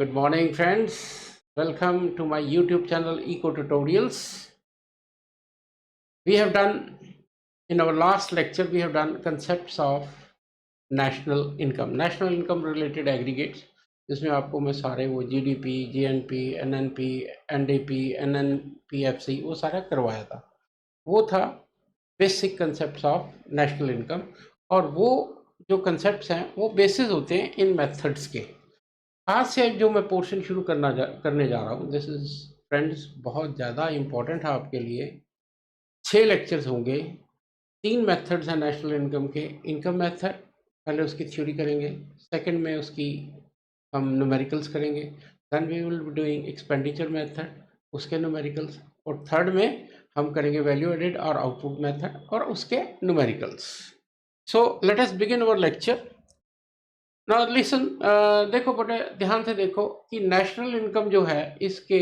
Good morning, friends. Welcome to my YouTube channel Eco Tutorials. We have done, in our last lecture, we have done concepts of national income related aggregates. जिसमें आपको मैं सारे वो GDP, GNP, NNP, NDP, NNPFC वो सारा करवाया था. वो था basic concepts of national income, और वो जो कंसेप्ट्स हैं वो बेसिस होते हैं इन मेथड्स के. आज से जो मैं पोर्शन शुरू करने जा रहा हूँ, दिस इज फ्रेंड्स बहुत ज़्यादा इम्पोर्टेंट है आपके लिए. 6 लेक्चर्स होंगे. 3 मेथड्स हैं नेशनल इनकम के. इनकम मेथड, पहले उसकी थ्योरी करेंगे. सेकंड में उसकी हम न्यूमेरिकल्स करेंगे. Then we will be doing expenditure method, उसके न्यूमेरिकल्स. और थर्ड में हम करेंगे वैल्यू एडेड और आउटपुट मेथड और उसके numericals. So let us begin our lecture. Now listen, देखो बेटे, ध्यान से देखो कि नेशनल इनकम जो है इसके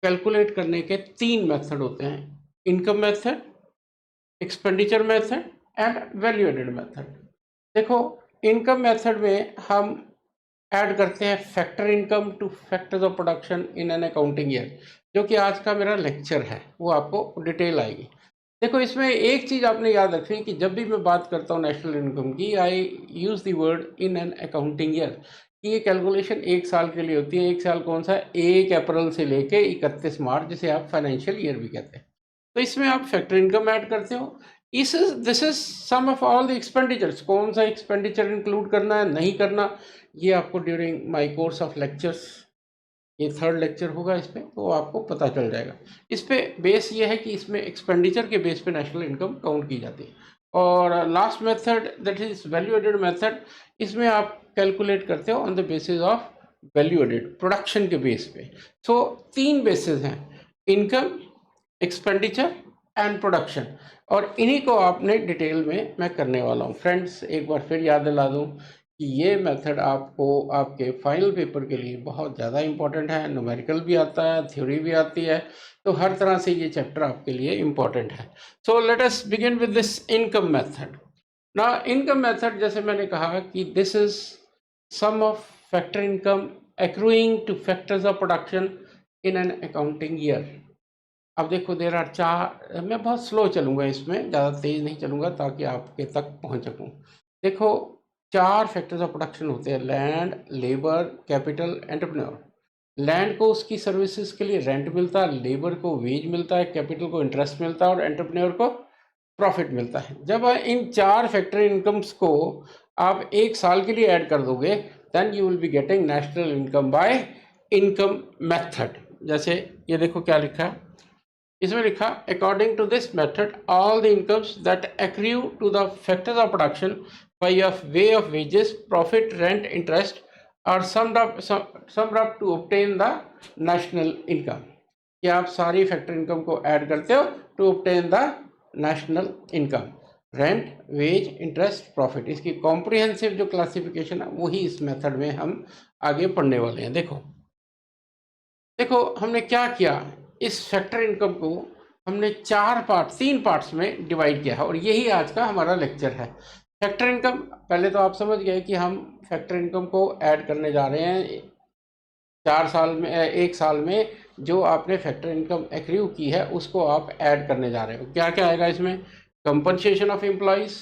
कैलकुलेट करने के 3 मेथड होते हैं. Income method, expenditure method and value added method. देखो, इनकम मेथड में हम ऐड करते हैं factor income to factors of production in an accounting year, जो कि आज का मेरा लेक्चर है, वो आपको डिटेल आएगी. देखो, इसमें एक चीज़ आपने याद रखनी कि जब भी मैं बात करता हूँ नेशनल इनकम की, I use the word in an accounting year, कि ये कैलकुलेशन 1 साल के लिए होती है. 1 साल कौन सा? 1 अप्रैल से लेके 31 मार्च, जिसे आप फाइनेंशियल ईयर भी कहते हैं. तो इसमें आप फैक्टर इनकम ऐड करते हो. This is sum of all the expenditures. कौन सा एक्सपेंडिचर इंक्लूड करना है, नहीं करना, ये आपको during my course of lectures, ये 3rd लेक्चर होगा इस पे, तो आपको पता चल जाएगा. इस पे बेस ये है कि इसमें एक्सपेंडिचर के बेस पे नेशनल इनकम काउंट की जाती है. और last method, that is value added method, इसमें आप कैलकुलेट करते हो on the basis of value added production के बेस पे. सो 3 बेसिस हैं: इनकम, एक्सपेंडिचर एंड प्रोडक्शन. और इन्हीं को आपने डिटेल में मैं करने वाला हूँ. फ्रेंड्स, एक बार फिर याद दिला दूँ कि ये मेथड आपको आपके फाइनल पेपर के लिए बहुत ज़्यादा इम्पॉर्टेंट है. न्यूमेरिकल भी आता है, थ्योरी भी आती है, तो हर तरह से ये चैप्टर आपके लिए इम्पॉर्टेंट है. So let us begin with this income method. ना, इनकम मेथड, जैसे मैंने कहा कि this is sum of factor income accruing to factors of production in an accounting year. अब देखो, देर आर 4, मैं बहुत स्लो चलूँगा इसमें, ज़्यादा तेज़ नहीं चलूँगा ताकि आपके तक पहुँच सकूँ. देखो, 4 फैक्टर्स ऑफ प्रोडक्शन होते हैं: land, labour, capital, entrepreneur. Land को उसकी सर्विसेज के लिए रेंट मिलता है, लेबर को वेज मिलता है, कैपिटल को इंटरेस्ट मिलता है और एंटरप्रेन्योर को प्रॉफिट मिलता है. जब इन 4 फैक्टर इनकम्स को आप 1 साल के लिए ऐड कर दोगे, then you will be getting national income by income method. जैसे ये देखो क्या लिखा है, इसमें लिखा, according to this method all the incomes that accrue to the factors of production by way of wages, profit, rent, interest are summed up to obtain the national income. कि आप सारी फैक्टर इनकम को add करते हो to obtain the national income. Rent, wage, interest, profit, इसकी comprehensive जो classification है वही इस मेथड में हम आगे पढ़ने वाले हैं. देखो देखो हमने क्या किया, इस फैक्टर इनकम को हमने 3 पार्ट्स में डिवाइड किया है, और यही आज का हमारा लेक्चर है. फैक्टर इनकम, पहले तो आप समझ गए कि हम फैक्टर इनकम को ऐड करने जा रहे हैं 1 साल में जो आपने फैक्टर इनकम एक्रू की है उसको आप ऐड करने जा रहे हो. क्या क्या आएगा इसमें? Compensation of employees,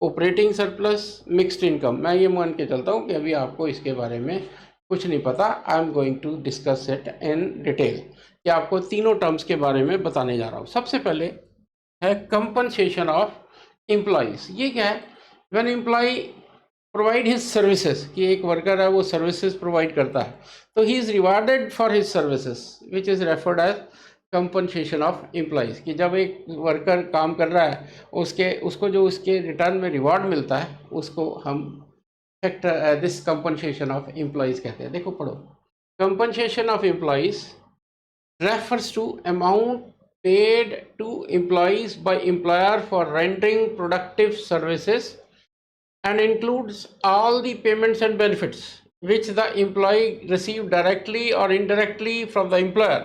operating surplus, mixed income. मैं ये मान के चलता हूँ कि अभी आपको इसके बारे में कुछ नहीं पता. I am going to discuss it in detail, कि आपको तीनों टर्म्स के बारे में बताने जा रहा हूँ. सबसे पहले है कंपनसेशन ऑफ एम्प्लॉइज. ये क्या है? When employ provide his services, कि एक वर्कर है वो सर्विसेज प्रोवाइड करता है, तो he is rewarded for his services which is referred as compensation of employees. कि जब एक वर्कर काम कर रहा है, उसको जो उसके रिटर्न में रिवार्ड मिलता है उसको हम दिस कंपनसेशन ऑफ एम्प्लॉइज कहते हैं. देखो पढ़ो, compensation of employees refers to amount paid to employees by employer for rendering productive services and includes all the payments and benefits which the employee receive directly or indirectly from the employer.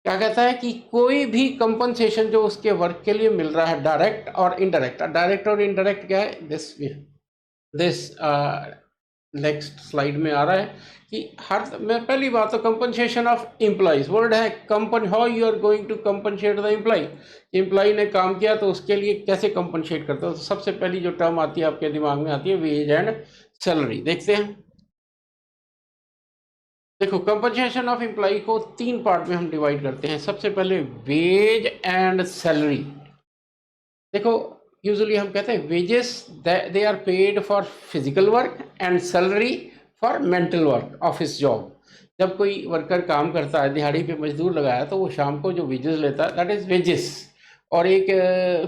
क्या कहता है कि कोई भी compensation जो उसके work के लिए मिल रहा है, डायरेक्ट और इनडायरेक्ट. डायरेक्ट और इनडायरेक्ट क्या है? दिस नेक्स्ट स्लाइड में आ रहा है कि हर मैं पहली बात तो कंपनसेशन ऑफ एम्प्लॉइज वर्ड है कंपन how you are going to compensate the employ employ ने काम किया तो उसके लिए कैसे कंपनसेट करते हो तो सबसे पहली जो टर्म आती है आपके दिमाग में आती है वेज एंड सैलरी। देखते हैं, देखो कंपनसेशन ऑफ एम्प्लॉय को 3 पार्ट में हम डिवाइड करते हैं। सबसे पहले वेज एंड सैलरी। देखो यूजुअली हम कहते हैं wages they are paid for physical work and salary for mental work, office job. जब कोई वर्कर काम करता है, दिहाड़ी पे मजदूर लगाया, तो वो शाम को जो वेजेस लेता है दैट इज वेजेस। और एक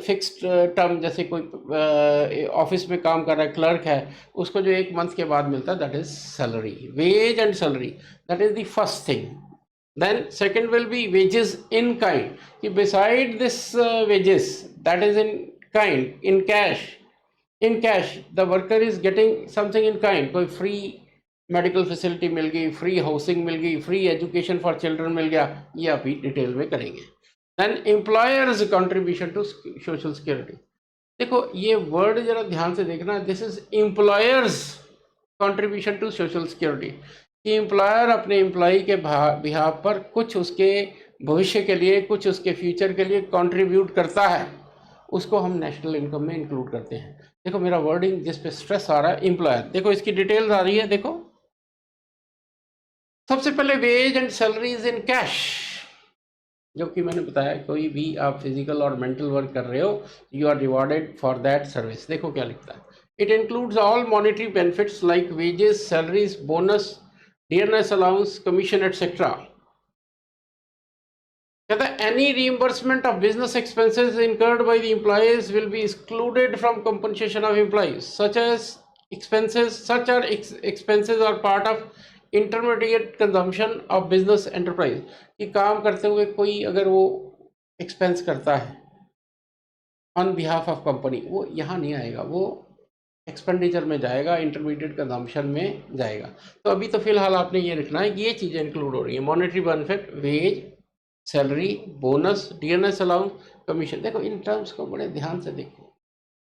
फिक्स्ड टर्म, जैसे कोई ऑफिस में काम कर रहा है, क्लर्क है, उसको जो 1 मंथ के बाद मिलता है that is salary. Wage and salary, that is the first thing. Then second will be wages in kind, कि beside this wages that is in kind, in cash the worker is getting something in kind। कोई free medical facility मिल गई, free housing मिल गई, free education for children मिल गया, ये अभी डिटेल में करेंगे। Then employers contribution to social security. देखो ये वर्ड जरा ध्यान से देखना, this is employers contribution to social security, कि एम्प्लॉयर अपने एम्प्लॉय के बिहाफ पर कुछ उसके भविष्य के लिए, कुछ उसके फ्यूचर के लिए कंट्रीब्यूट करता है, उसको हम नेशनल इनकम में इंक्लूड करते हैं। देखो मेरा वर्डिंग जिस पे स्ट्रेस आ रहा है एम्प्लॉयर, देखो इसकी डिटेल्स आ रही है। देखो सबसे पहले wage and salaries in cash, जो कि मैंने बताया कोई भी आप फिजिकल और मेंटल वर्क कर रहे हो, you are rewarded for that service. देखो क्या लिखता है, it includes all monetary benefits like wages, salaries, bonus, dearness allowance, commission etcetera. कहता है any reimbursement of business expenses incurred by the employees will be excluded from compensation of employees such are expenses are part of intermediate consumption of business enterprise, कि काम करते हुए कोई अगर वो expense करता है ऑन बिहाफ ऑफ कंपनी, वो यहाँ नहीं आएगा, वो एक्सपेंडिचर में जाएगा, इंटरमीडिएट कंजम्पशन में जाएगा। तो अभी तो फिलहाल आपने ये लिखना है कि ये चीज़ें इंक्लूड हो रही है, monetary benefit, wage, salary, bonus, DNS allowance, commission. देखो इन टर्म्स को बड़े ध्यान से देखो,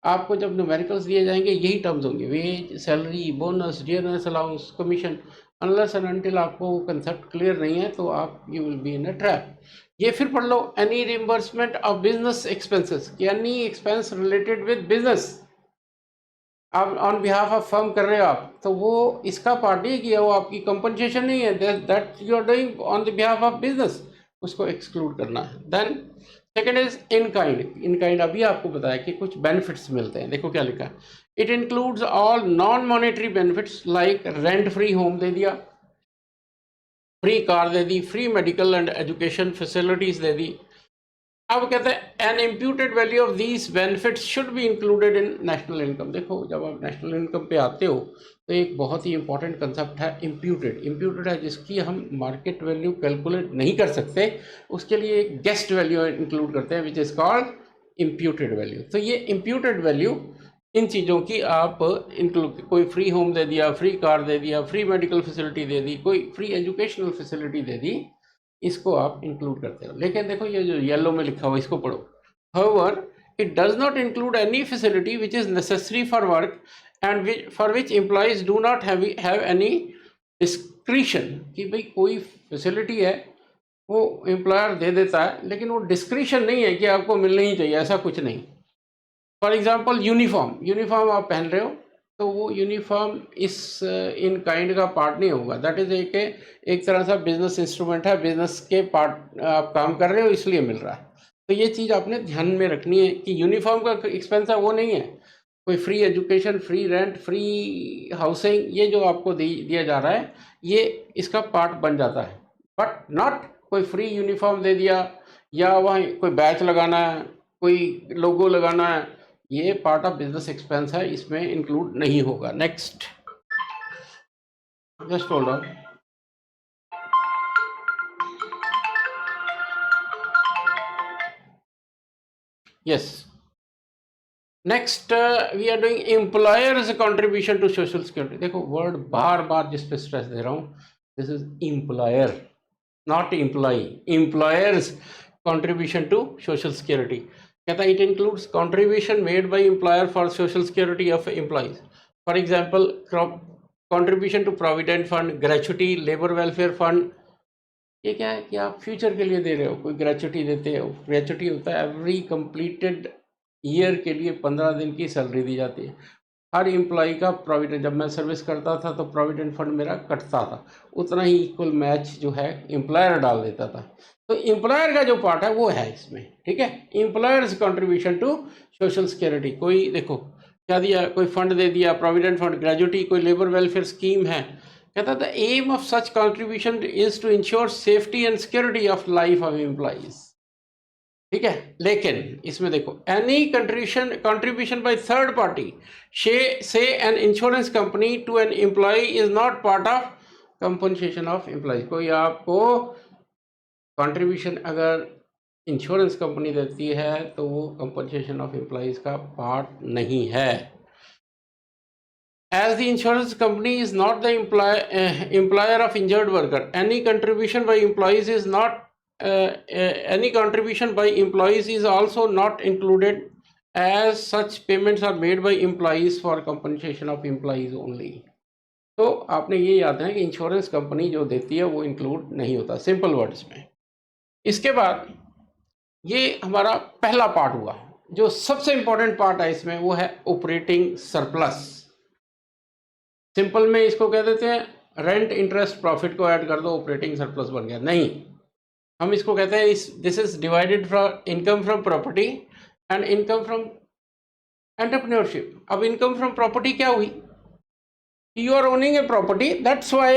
आपको जब न्यूमेरिकल्स दिए जाएंगे यही टर्म्स होंगे, wage, salary, bonus, DNS allowance, commission. Unless and until आपको वो कंसेप्ट क्लियर नहीं है तो आप you will be in a trap. ये फिर पढ़ लो, any reimbursement of business expenses, any expense related with business, आप ऑन बिहाफ ऑफ फर्म कर रहे हो आप, तो वो इसका पार्ट नहीं किया, वो आपकी कंपनसेशन नहीं है, that you are doing on the behalf of business, उसको एक्सक्लूड करना है। Then second is in kind. In kind अभी आपको बताया कि कुछ बेनिफिट्स मिलते हैं। देखो क्या लिखा है, it includes all non monetary benefits like rent free home दे दिया, फ्री कार दे दी, free medical and education facilities दे दी। अब कहते हैं an imputed value of these benefits should be included in national income. देखो जब आप नेशनल इनकम पे आते हो तो एक बहुत ही इंपॉर्टेंट कंसेप्ट है इम्प्यूटेड। इम्प्यूटेड है जिसकी हम मार्केट वैल्यू कैलकुलेट नहीं कर सकते, उसके लिए एक गेस्ट वैल्यू इंक्लूड करते हैं which is called imputed value. तो ये इम्प्यूटेड वैल्यू इन चीज़ों की आप इंक्लूड, कोई फ्री होम दे दिया, फ्री कार दे दिया, फ्री मेडिकल फैसिलिटी दे दी, कोई फ्री एजुकेशनल फैसिलिटी दे दी, इसको आप इंक्लूड करते हो। लेकिन देखो ये जो येलो में लिखा हुआ इसको पढ़ो, however it does not include any facility which is necessary for work and for which employees do not have any discretion, कि भाई कोई फैसिलिटी है वो एम्प्लॉयर दे देता है लेकिन वो डिस्क्रिशन नहीं है कि आपको मिलना ही चाहिए, ऐसा कुछ नहीं। फॉर एग्जाम्पल यूनिफॉर्म आप पहन रहे हो तो वो यूनिफॉर्म इस इन काइंड का पार्ट नहीं होगा, दैट इज एक तरह से बिजनेस इंस्ट्रूमेंट है, बिजनेस के पार्ट आप काम कर रहे हो इसलिए मिल रहा है। तो ये चीज़ आपने ध्यान में रखनी है कि यूनिफॉर्म का एक्सपेंस है वो नहीं है। कोई free education, free rent, free housing, ये जो आपको दिया जा रहा है ये इसका पार्ट बन जाता है, बट नॉट कोई फ्री यूनिफॉर्म दे दिया या वहाँ कोई बैच लगाना है, कोई लोगो लगाना है, ये पार्ट ऑफ बिजनेस एक्सपेंस है, इसमें इंक्लूड नहीं होगा। Next, just hold on. Yes, next we are doing employers contribution to social security. देखो वर्ड बार बार जिस पे स्ट्रेस दे रहा हूँ, this is employer not employ, employers contribution to social security. कहता है it includes contribution made by employer for social security of employees. For example contribution to provident fund, gratuity, labour welfare fund, ये क्या है कि आप future के लिए दे रहे हो, कोई ग्रेचुटी देते हो। ग्रेचुटी होता है एवरी कंप्लीटेड ईयर के लिए 15 दिन की सैलरी दी जाती है। हर एम्प्लॉय का प्रोविडेंट, जब मैं सर्विस करता था तो प्रोविडेंट फंड मेरा कटता था, उतना ही इक्वल मैच जो है एम्प्लॉयर डाल देता था। तो एम्प्लॉयर का जो पार्ट है वो है इसमें, ठीक है। Employer's contribution to social security, कोई देखो क्या दिया, कोई फंड दे दिया, प्रोविडेंट फंड, ग्रेजुटी, कोई लेबर वेलफेयर स्कीम है, कहता the aim of such contribution is to ensure safety and security of life of employees, ठीक है। लेकिन इसमें देखो, any contribution by third party से an insurance company to an employ is not part of compensation of employ. कोई आपको contribution अगर insurance company देती है तो वो कंपनसेशन ऑफ एम्प्लॉयज का पार्ट नहीं है। As the insurance company is not the employer of injured worker, any contribution by employees is not any contribution by employees is also not included, as such payments are made by employees for compensation of employees only. तो आपने ये याद है कि insurance company जो देती है वो इंक्लूड नहीं होता, सिंपल वर्ड्स में। इसके बाद ये हमारा पहला पार्ट हुआ, जो सबसे इंपॉर्टेंट पार्ट है इसमें वो है ऑपरेटिंग सरप्लस। सिंपल में इसको कह देते हैं रेंट, इंटरेस्ट, प्रॉफिट को ऐड कर दो, ऑपरेटिंग सरप्लस बन गया। नहीं, हम इसको कहते हैं this is divided from income from property and income from entrepreneurship. अब इनकम फ्रॉम प्रॉपर्टी क्या हुई, you are owning a property, that's why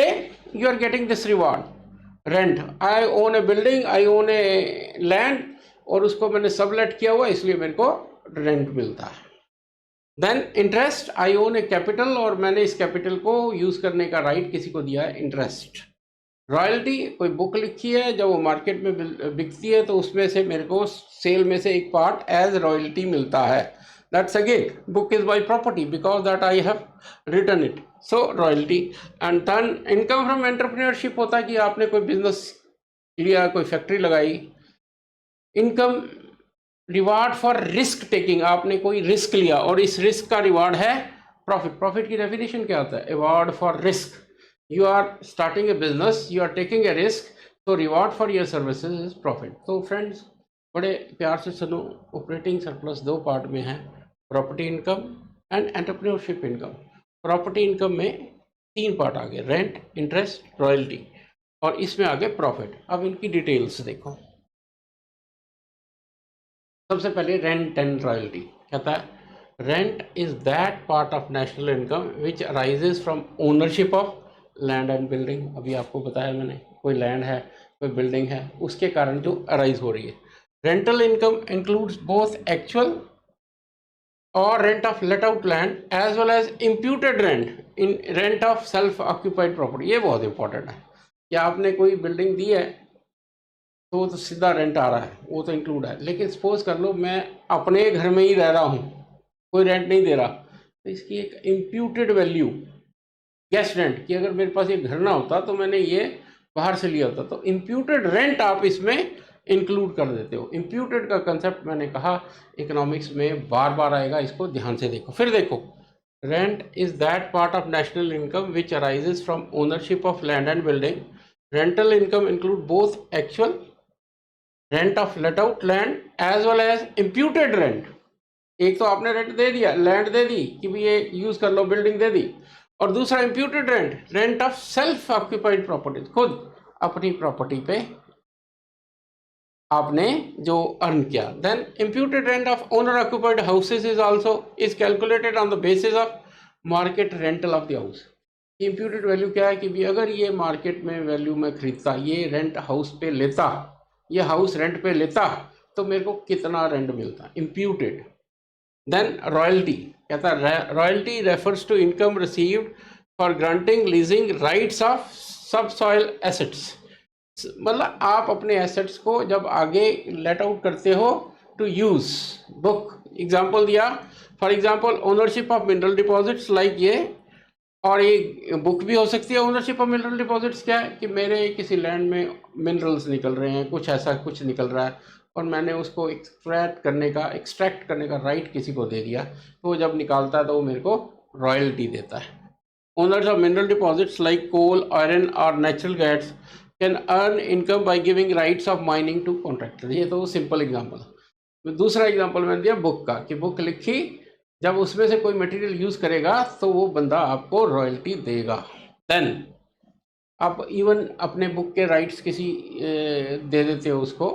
you are getting this reward. Rent, I own a building, I own a land, और उसको मैंने sublet किया हुआ इसलिए मेरे को रेंट मिलता है। देन इंटरेस्ट, आई ओन ए कैपिटल, और मैंने इस कैपिटल को यूज करने का राइट किसी को दिया है, इंटरेस्ट। रॉयल्टी, कोई बुक लिखी है, जब वो मार्केट में बिकती है तो उसमें से मेरे को सेल में से एक पार्ट एज रॉयल्टी मिलता है, that's again book is by property because that I have written it, so royalty. And turn income from entrepreneurship होता है कि आपने कोई बिजनेस लिया, कोई फैक्ट्री लगाई। Income, reward for risk taking, आपने कोई रिस्क लिया और इस रिस्क का रिवार्ड है प्रॉफिट। प्रॉफिट की डेफिनेशन क्या होता है, award for risk, you are starting a business, you are taking a risk, तो reward for your services is profit. तो फ्रेंड्स बड़े प्यार से सुनो, ऑपरेटिंग सरप्लस दो पार्ट में है, property income and entrepreneurship income. Property income में तीन पार्ट आ गए, रेंट, इंटरेस्ट, रॉयल्टी, और इसमें आ गए प्रॉफिट। अब इनकी डिटेल्स देखो। सबसे पहले रेंट एंड रॉयल्टी कहता है rent is that part of national income which arises from ownership of land and building. अभी आपको बताया मैंने, कोई लैंड है, कोई बिल्डिंग है, उसके कारण जो अराइज हो रही है। Rental income includes both actual और rent of let out land as well as imputed rent in rent of self occupied property. ये बहुत इंपॉर्टेंट है कि आपने कोई बिल्डिंग दी है तो वो तो सीधा रेंट आ रहा है, वो तो इंक्लूड है। लेकिन सपोज कर लो मैं अपने घर में ही रह रहा हूँ, कोई रेंट नहीं दे रहा, तो इसकी एक इम्प्यूटेड वैल्यू, गेस्ट रेंट की, अगर मेरे पास ये घर ना होता तो मैंने ये बाहर से लिया होता, तो इम्प्यूटेड रेंट आप इसमें इंक्लूड कर देते हो। इम्प्यूटेड का कंसेप्ट मैंने कहा इकोनॉमिक्स में बार बार आएगा, इसको ध्यान से देखो। फिर देखो, rent is that part of national income which arises from ownership of land and building. Rental income include both actual rent of let out land as well as imputed rent. एक तो आपने रेंट दे दिया, land दे दी कि भी ये use कर लो, building दे दी, और दूसरा imputed rent, rent of self occupied property, खुद अपनी प्रॉपर्टी पे आपने जो अर्न किया। Then imputed rent of owner occupied houses is also is calculated on the basis of market rental of the house. Imputed value क्या है कि भी अगर ये मार्केट में वैल्यू में खरीदता, ये रेंट हाउस पे लेता, ये हाउस रेंट पे लेता, तो मेरे को कितना रेंट मिलता, इम्प्यूटेड। देन रॉयल्टी कहता है royalty refers to income received for granting leasing rights of sub soil assets. मतलब आप अपने एसेट्स को जब आगे लेट आउट करते हो टू यूज, बुक एग्जांपल दिया, for example ownership of mineral deposits like ये, और एक बुक भी हो सकती है। ओनरशिप ऑफ मिनरल डिपॉजिट्स क्या है कि मेरे किसी लैंड में मिनरल्स निकल रहे हैं, कुछ ऐसा कुछ निकल रहा है, और मैंने उसको एक्सट्रैक्ट करने का राइट किसी को दे दिया, तो वो जब निकालता है तो वो मेरे को रॉयल्टी देता है। Owners of mineral deposits like coal, iron or natural gas can earn income by giving rights of mining to contractors. ये तो सिंपल एग्जांपल। दूसरा एग्जांपल मैंने दिया बुक का, कि बुक लिखी, जब उसमें से कोई मटेरियल यूज करेगा तो वो बंदा आपको रॉयल्टी देगा। देन आप इवन अपने बुक के राइट्स किसी दे देते हो उसको,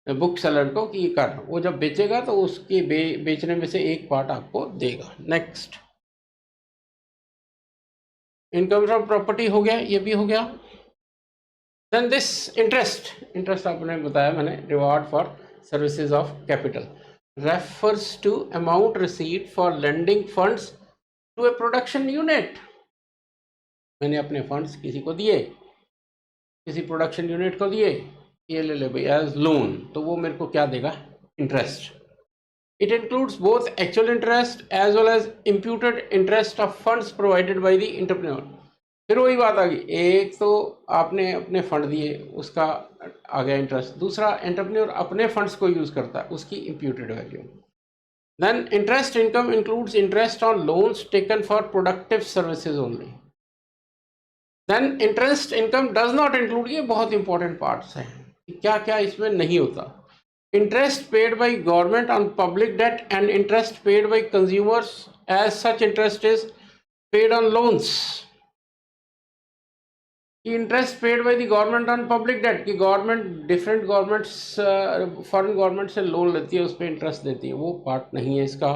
बुक सेलर को, कि कर, वो जब बेचेगा तो उसके बेचने में से एक पार्ट आपको देगा। नेक्स्ट, इनकम फ्रॉम प्रॉपर्टी हो गया, ये भी हो गया। देन दिस इंटरेस्ट आपने बताया मैंने, reward for services of capital refers to amount received for lending funds to a production unit। मैंने अपने फंड्स किसी को दिए, किसी प्रोडक्शन यूनिट को दिए, ये ले ले भाई एज लोन, तो वो मेरे को क्या देगा? Interest. It includes both actual interest as well as imputed interest of funds provided by the entrepreneur. फिर वही बात आ गई, एक तो आपने अपने फंड दिए, उसका आ गया इंटरेस्ट, दूसरा एंटरप्रेन्योर अपने फंड्स को यूज करता है, उसकी imputed value. Then interest income includes interest on loans taken for productive services only. Then interest income does not include, ये बहुत इंपॉर्टेंट पार्ट्स हैं, क्या क्या इसमें नहीं होता। Interest paid by government on public debt and interest paid by consumers as such interest is paid on loans. Interest paid by the government on public debt, कि government, different governments foreign government से loan लेती है, उस पर interest देती है, वो part नहीं है इसका।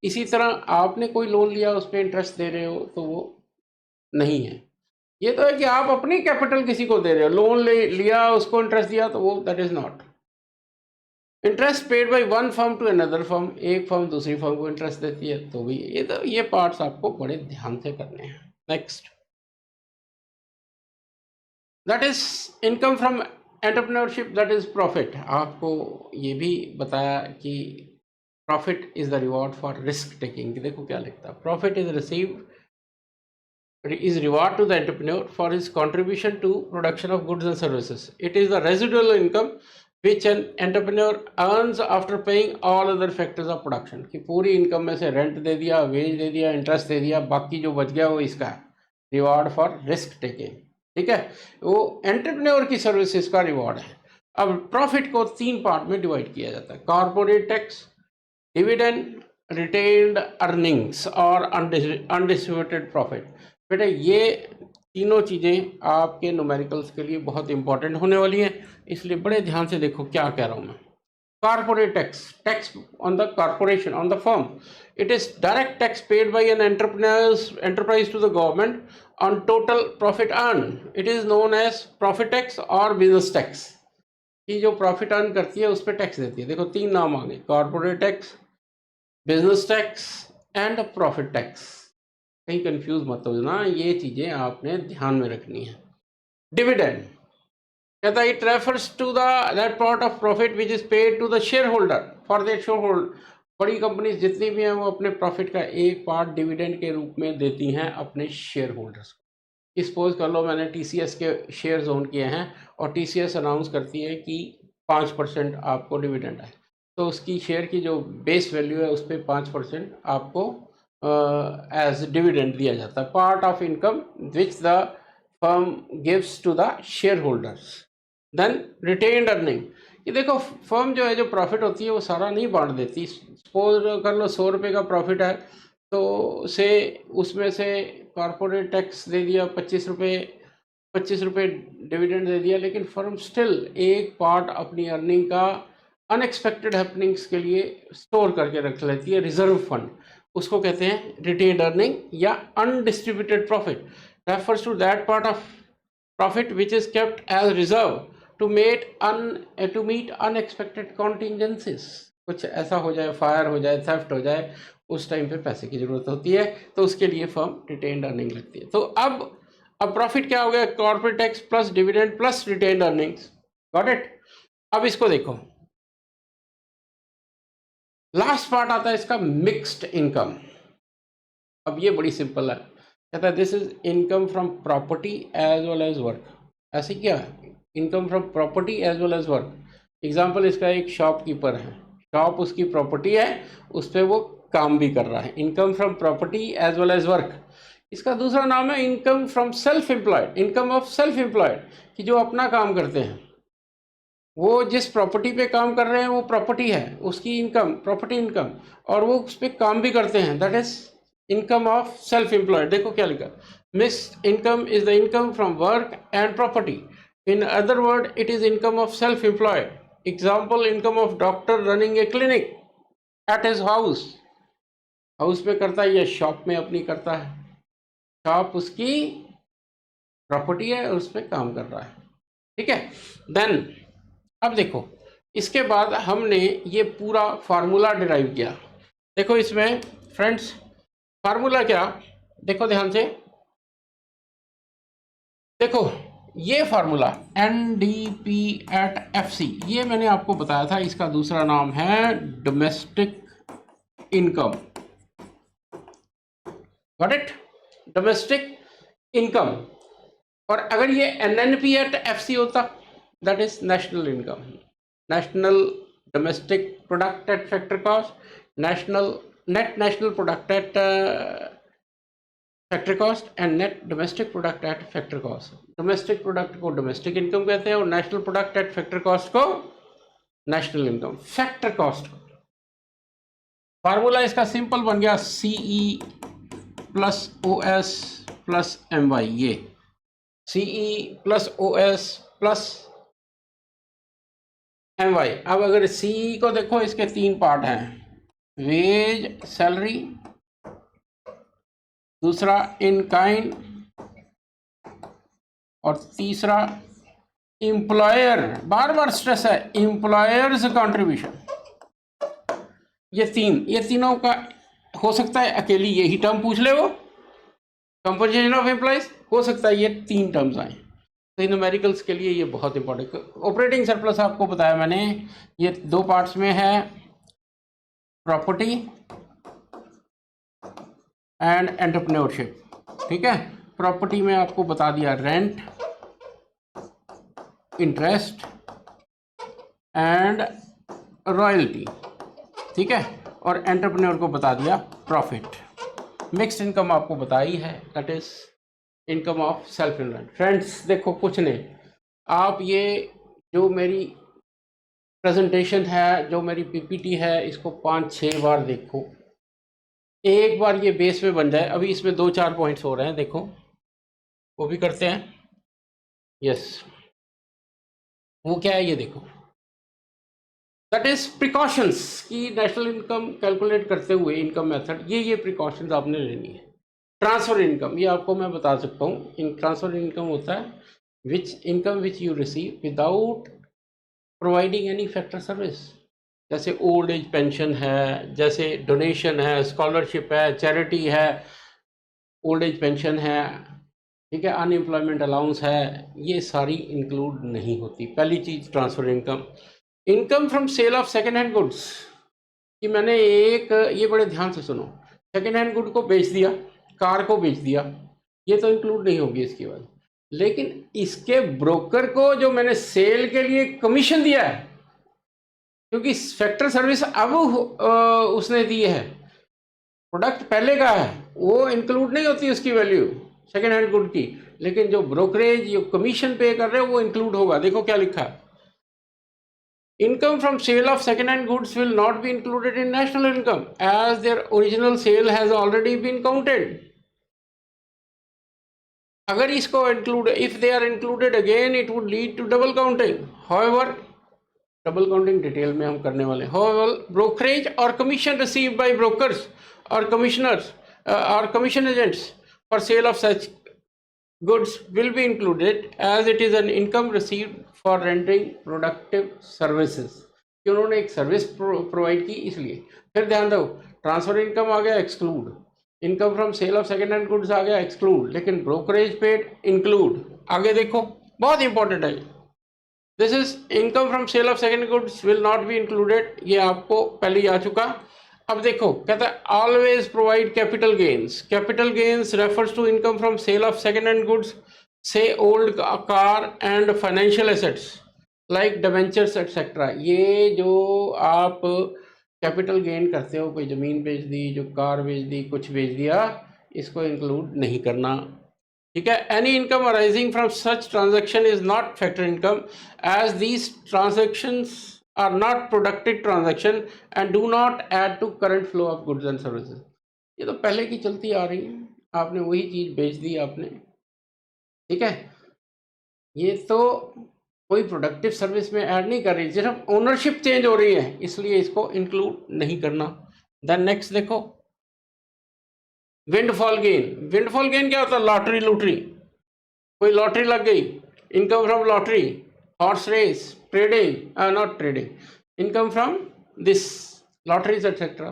इसी तरह आपने कोई लोन लिया, उस पर इंटरेस्ट दे रहे हो, तो वो नहीं है। ये तो है कि आप अपनी कैपिटल किसी को दे रहे हो, लोन लिया, उसको इंटरेस्ट दिया, तो वो that is not. Interest paid by one firm to another firm, एक फर्म दूसरी फर्म को इंटरेस्ट देती है, तो भी ये पार्ट्स आपको बड़े ध्यान से करने हैं। Next, that is income from entrepreneurship, that is profit. आपको ये भी बताया कि profit is the reward for risk taking. देखो क्या लिखता है, profit is received is reward to the entrepreneur for his contribution to production of goods and services. It is the residual income which an entrepreneur earns after paying all other factors of production। कि पूरी income में से rent दे दिया, veg दे दिया, interest दे दिया, बाकी जो बच गया वो इसका है, रिवॉर्ड फॉर रिस्क टेकिंग। ठीक है, वो एंटरप्रेन्योर की सर्विसेज का रिवॉर्ड है। अब प्रॉफिट को 3 पार्ट में डिवाइड किया जाता है, corporate tax, dividend, retained earnings और अनडिस्ट्रीब्यूटेड प्रॉफिट। बेटा ये तीनों चीज़ें आपके न्यूमेरिकल्स के लिए बहुत इंपॉर्टेंट होने वाली हैं, इसलिए बड़े ध्यान से देखो क्या कह रहा हूँ मैं। Corporate tax, tax on the corporation, on the firm. It is direct tax paid by an enterprise to the government on total profit earn. It is known as profit tax और बिजनेस टैक्स। कि जो profit earn करती है उस पर tax देती है। देखो 3 नाम आ गए, corporate tax, business tax and profit tax. कहीं कंफ्यूज मत हो ना, ये चीजें आपने ध्यान में रखनी है। डिविडेंड कहता है it refers to that part of profit which is paid to the share holder for their share hold. बड़ी कंपनीज जितनी भी हैं वो अपने प्रॉफिट का एक पार्ट डिविडेंड के रूप में देती हैं अपने शेयर होल्डर्स को। सपोज कर लो मैंने TCS के शेयर ओन किए हैं और TCS अनाउंस करती है कि 5% आपको डिविडेंड है, तो उसकी शेयर की जो बेस वैल्यू है उस पर 5% आपको as dividend दिया जाता है, part of income which the firm gives to the share holders. Then retained earning, ये देखो फर्म जो है, जो प्रॉफिट होती है वो सारा नहीं बांट देती। सपोज कर लो 100 रुपये का प्रॉफिट है, तो से उसमें से कॉर्पोरेट टैक्स दे दिया 25 रुपये डिविडेंड दे दिया, लेकिन फर्म स्टिल एक पार्ट अपनी अर्निंग का अनएक्सपेक्टेड हैपनिंग्स के लिए स्टोर करके रख लेती है, रिजर्व फंड, उसको कहते हैं रिटेन्ड अर्निंग या undistributed profit. Refers to that part of profit which is kept as reserve to meet unexpected contingencies. कुछ ऐसा हो जाए, फायर हो जाए, थेफ्ट हो जाए, उस टाइम पे पैसे की जरूरत होती है, तो उसके लिए फर्म रिटेन्ड अर्निंग लगती है। तो अब प्रॉफिट क्या हो गया, corporate tax plus dividend plus retained earnings. Got it. अब इसको देखो, लास्ट पार्ट आता है इसका मिक्स्ड इनकम। अब ये बड़ी सिंपल है, कहता है this is income from property as well as work. ऐसे क्या है, income from property as well as work. Example इसका एक शॉपकीपर है, शॉप उसकी प्रॉपर्टी है, उस पर वो काम भी कर रहा है। Income from property as well as work, इसका दूसरा नाम है income from self employed, income of self employed, कि जो अपना काम करते हैं, वो जिस प्रॉपर्टी पे काम कर रहे हैं वो प्रॉपर्टी है, उसकी इनकम प्रॉपर्टी इनकम, और वो उस पर काम भी करते हैं, that is income of self employed. देखो क्या लिखा, miss income is the income from work and property, in other word it is income of self employed. Example, income of doctor running A clinic at his house, house में करता है या shop में अपनी करता है, शॉप उसकी property है, उस पर काम कर रहा है, ठीक है। देन अब देखो, इसके बाद हमने ये पूरा फार्मूला डिराइव किया। देखो इसमें फ्रेंड्स फार्मूला क्या, देखो ध्यान से, देखो ये फार्मूला NDP एट FC, ये मैंने आपको बताया था, इसका दूसरा नाम है domestic income, got it, domestic income. और अगर ये NNP एट FC होता, that is national income, national domestic product at factor cost, national net national product at factor cost and net domestic product at factor cost. Domestic product को domestic income कहते हैं और national product at factor cost को national income. Factor cost formula इसका simple बन गया, CE plus OS plus MY, ये CE plus OS plus MY। अब अगर CE को देखो, इसके 3 पार्ट हैं, वेज सैलरी, दूसरा इन काइंड, और तीसरा एम्प्लॉयर, बार बार स्ट्रेस है, एम्प्लॉयर्स कंट्रीब्यूशन। ये तीनों का हो सकता है अकेली यही टर्म पूछ ले, वो कंपोजिशन ऑफ एम्प्लॉयज, हो सकता है ये 3 टर्म्स आए, तो न्यूमेरिकल्स के लिए ये बहुत इंपॉर्टेंट। ऑपरेटिंग सरप्लस आपको बताया मैंने, ये 2 पार्ट्स में है, प्रॉपर्टी एंड एंटरप्रेन्योरशिप, ठीक है। प्रॉपर्टी में आपको बता दिया रेंट, इंटरेस्ट एंड रॉयल्टी, ठीक है, और एंटरप्रेन्योर को बता दिया प्रॉफिट। मिक्स्ड इनकम आपको बताई है, that is income of self employed. Friends देखो कुछ नहीं, आप ये जो मेरी प्रेजेंटेशन है, जो मेरी PPT है, इसको 5-6 बार देखो, एक बार ये बेस में बन जाए। अभी इसमें 2-4 पॉइंट्स हो रहे हैं, देखो वो भी करते हैं, यस, वो क्या है ये देखो, दैट इज प्रिकॉशंस, की नेशनल इनकम कैलकुलेट करते हुए इनकम मेथड, ये प्रिकॉशंस आपने लेनी है। ट्रांसफर इनकम, ये आपको मैं बता सकता हूँ, इन ट्रांसफर इनकम होता है विच income which you receive without providing any factor service, जैसे ओल्ड एज पेंशन है, जैसे डोनेशन है, स्कॉलरशिप है, चैरिटी है, ओल्ड एज पेंशन है, ठीक है, अनएम्प्लॉयमेंट अलाउंस है, ये सारी इंक्लूड नहीं होती। पहली चीज़ transfer income. Income from sale of second hand goods, कि मैंने एक, ये बड़े ध्यान से सुनो, सेकेंड हैंड गुड को बेच दिया, कार को बेच दिया, ये तो इंक्लूड नहीं होगी इसके बाद, लेकिन इसके ब्रोकर को जो मैंने सेल के लिए कमीशन दिया है, क्योंकि फैक्टर सर्विस अब उसने दी है, प्रोडक्ट पहले का है, वो इंक्लूड नहीं होती उसकी वैल्यू सेकेंड हैंड गुड की, लेकिन जो ब्रोकरेज जो कमीशन पे कर रहे हो वो इंक्लूड होगा। देखो क्या लिखा है, income from sale of second hand goods will not be included in national income as their original sale has already been counted. अगर इसको include, if they are included again it would lead to double counting. However, double counting detail में हम करने वाले हैं। However, brokerage और commission received by brokers और commissioners और commission agents for sale of such goods will be included as it is an income received for rendering productive services, कि उन्होंने एक सर्विस प्रोवाइड की इसलिए। फिर ध्यान दो, ट्रांसफर इनकम आ गया exclude, income from sale of second hand goods आ गया एक्सक्लूड, लेकिन ब्रोकरेज पेड इंक्लूड। आगे देखो, बहुत इंपॉर्टेंट है, this is income from sale of second goods will not be included, ये आपको पहले ही आ चुका। अब देखो, कहता है always provide capital gains. Capital gains refers to income from sale of second hand goods, say old car and financial assets like debentures etcetera. ये जो आप कैपिटल गेन करते हो, कोई ज़मीन बेच दी, जो कार बेच दी, कुछ बेच दिया, इसको इंक्लूड नहीं करना। ठीक है, any income arising from such transaction is not factor income as these transactions are not productive transaction and do not add to current flow of goods and services. ये तो पहले की चलती आ रही है, आपने वही चीज़ बेच दी आपने। ठीक है, ये तो कोई प्रोडक्टिव सर्विस में ऐड नहीं कर रही, सिर्फ ओनरशिप चेंज हो रही है, इसलिए इसको इंक्लूड नहीं करना। देन नेक्स्ट देखो, विंडफॉल गेन। विंडफॉल गेन क्या होता है? लॉटरी लूटरी, कोई लॉटरी लग गई, income from lottery, horse race, trading, not trading, income from this lotteries etcetera.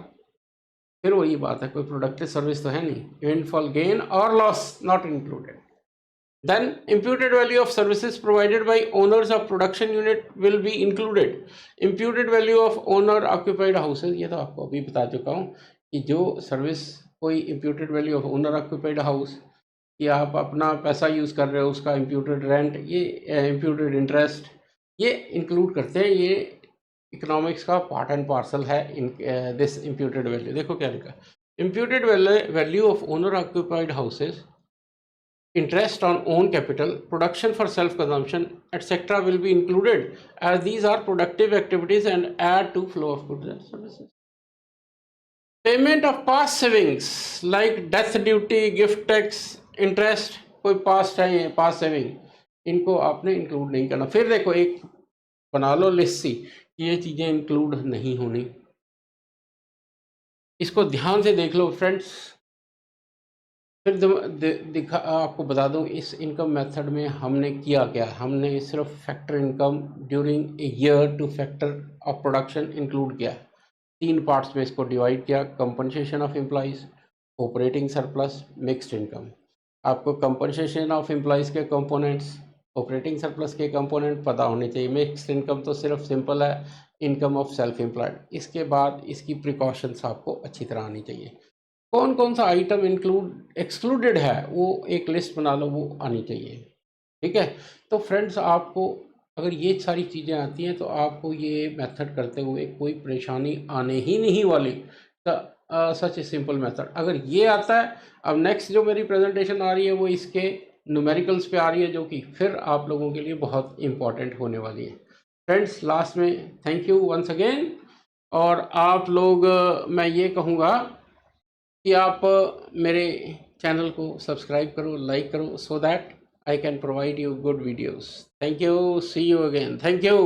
फिर वही बात है, कोई प्रोडक्टिव सर्विस तो है नहीं, विंडफॉल गेन और loss not included. Then imputed value of services provided by owners of production unit will be included. Imputed value of owner occupied houses, ये तो आपको अभी बता चुका हूँ कि जो सर्विस कोई imputed value of owner occupied house, कि आप अपना पैसा यूज़ कर रहे हो, उसका imputed rent, ये imputed interest, ये इंक्लूड करते हैं, ये इकोनॉमिक्स का पार्ट एंड पार्सल है इन दिस imputed value। देखो क्या लिखा, imputed value of owner occupied houses, interest on own capital, production for self-consumption, etc. will be included as these are productive activities and add to flow of goods and services. Payment of past savings like death duty, gift tax, interest, कोई past है, ये past saving, इनको आपने include नहीं करना। फिर देखो एक बना लो लिस्ट सी, ये चीज़ें include नहीं होनी, इसको ध्यान से देख लो फ्रेंड्स। फिर दिखा आपको बता दूं, इस इनकम मेथड में हमने किया क्या, हमने सिर्फ factor income during a year two factor of production include किया। 3 पार्ट्स में इसको डिवाइड किया, compensation of employees, operating surplus, mixed income. आपको कंपनसेशन ऑफ एम्प्लॉइज के कंपोनेंट्स, ऑपरेटिंग सरप्लस के कंपोनेंट पता होने चाहिए। मिक्स्ड इनकम तो सिर्फ सिंपल है, इनकम ऑफ सेल्फ एम्प्लॉयड। इसके बाद इसकी प्रिकॉशंस आपको अच्छी तरह आनी चाहिए, कौन कौन सा आइटम इंक्लूड एक्सक्लूडेड है वो एक लिस्ट बना लो, वो आनी चाहिए। ठीक है, तो फ्रेंड्स आपको अगर ये सारी चीज़ें आती हैं तो आपको ये मेथड करते हुए कोई परेशानी आने ही नहीं वाली। सच ए सिंपल मेथड अगर ये आता है, अब नेक्स्ट जो मेरी प्रेजेंटेशन आ रही है वो इसके न्यूमेरिकल्स पे आ रही है, जो कि फिर आप लोगों के लिए बहुत इंपॉर्टेंट होने वाली है। फ्रेंड्स लास्ट में थैंक यू वंस अगेन, और आप लोग मैं ये कहूँगा कि आप मेरे चैनल को सब्सक्राइब करो, लाइक करो, so that I can provide you good videos. Thank you, see you again, thank you.